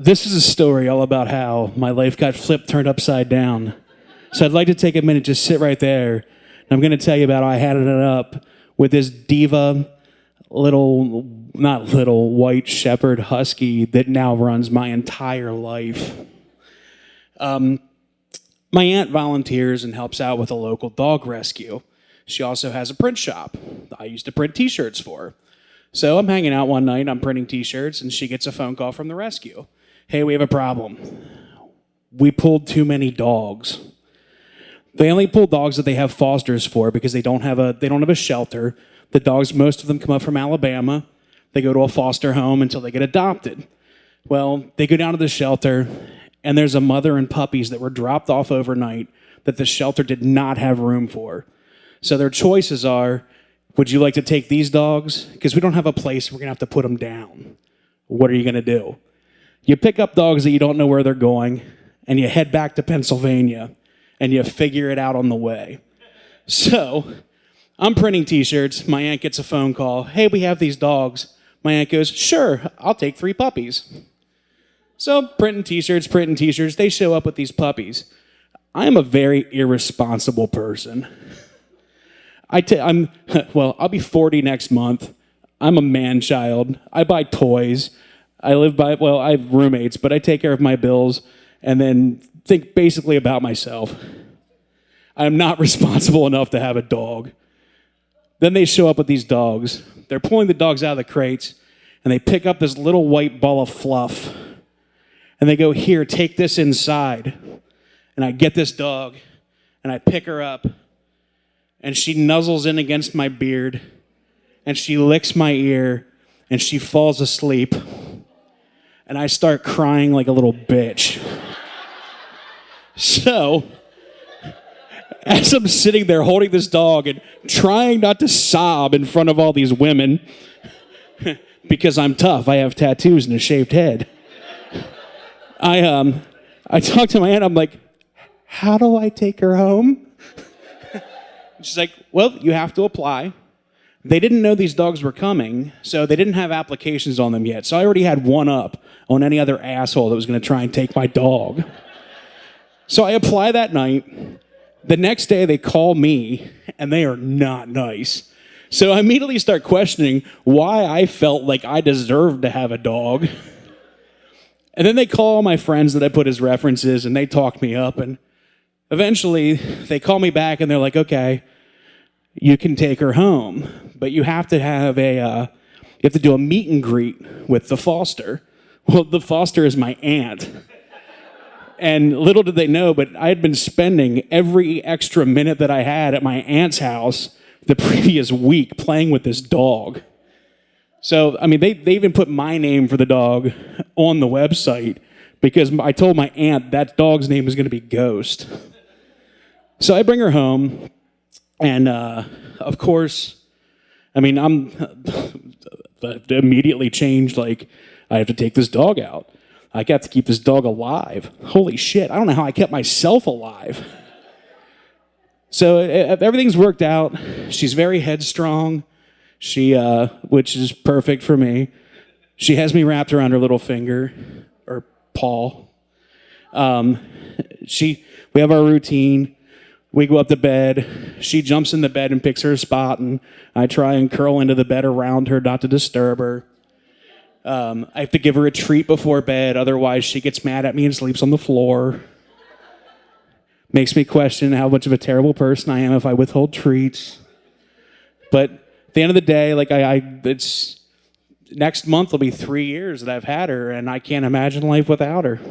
This is a story all about how my life got turned upside down. So I'd like to take a minute, just sit right there. And I'm going to tell you about how I had it up with this diva, not little, white shepherd husky that now runs my entire life. My aunt volunteers and helps out with a local dog rescue. She also has a print shop. I used to print t-shirts for her. So I'm hanging out one night, I'm printing t-shirts, and she gets a phone call from the rescue. Hey, we have a problem. We pulled too many dogs. They only pull dogs that they have fosters for because they don't have a shelter. The dogs, most of them come up from Alabama. They go to a foster home until they get adopted. Well, they go down to the shelter, and there's a mother and puppies that were dropped off overnight that the shelter did not have room for. So their choices are, would you like to take these dogs? Because we don't have a place, we're going to have to put them down. What are you going to do? You pick up dogs that you don't know where they're going, and you head back to Pennsylvania, and you figure it out on the way. So I'm printing t-shirts. My aunt gets a phone call. Hey, we have these dogs. My aunt goes, sure, I'll take 3 puppies. So printing t-shirts. They show up with these puppies. I am a very irresponsible person. I'll be 40 next month. I'm a man-child. I buy toys. I have roommates, but I take care of my bills and then think basically about myself. I am not responsible enough to have a dog. Then they show up with these dogs. They're pulling the dogs out of the crates, and they pick up this little white ball of fluff, and they go, here, take this inside. And I get this dog, and I pick her up, and she nuzzles in against my beard, and she licks my ear, and she falls asleep. And I start crying like a little bitch. So, as I'm sitting there holding this dog and trying not to sob in front of all these women, because I'm tough, I have tattoos and a shaved head, I talk to my aunt, I'm like, how do I take her home? She's like, well, you have to apply. They didn't know these dogs were coming, so they didn't have applications on them yet. So I already had one up on any other asshole that was going to try and take my dog. So I apply that night. The next day they call me, and they are not nice. So I immediately start questioning why I felt like I deserved to have a dog. And then they call all my friends that I put as references, and they talk me up. And eventually they call me back, and they're like, okay, you can take her home, but you have to have you have to do a meet and greet with the foster. Well, the foster is my aunt. And little did they know, but I had been spending every extra minute that I had at my aunt's house the previous week playing with this dog. So, I mean, they even put my name for the dog on the website because I told my aunt that dog's name was going to be Ghost. So I bring her home. And, of course, I mean, I'm immediately changed, like, I have to take this dog out. I got to keep this dog alive. Holy shit, I don't know how I kept myself alive. So everything's worked out. She's very headstrong, which is perfect for me. She has me wrapped around her little finger, or paw. We have our routine. We go up to bed. She jumps in the bed and picks her spot, and I try and curl into the bed around her not to disturb her. I have to give her a treat before bed, otherwise she gets mad at me and sleeps on the floor. Makes me question how much of a terrible person I am if I withhold treats. But at the end of the day, like it's next month will be 3 years that I've had her, and I can't imagine life without her.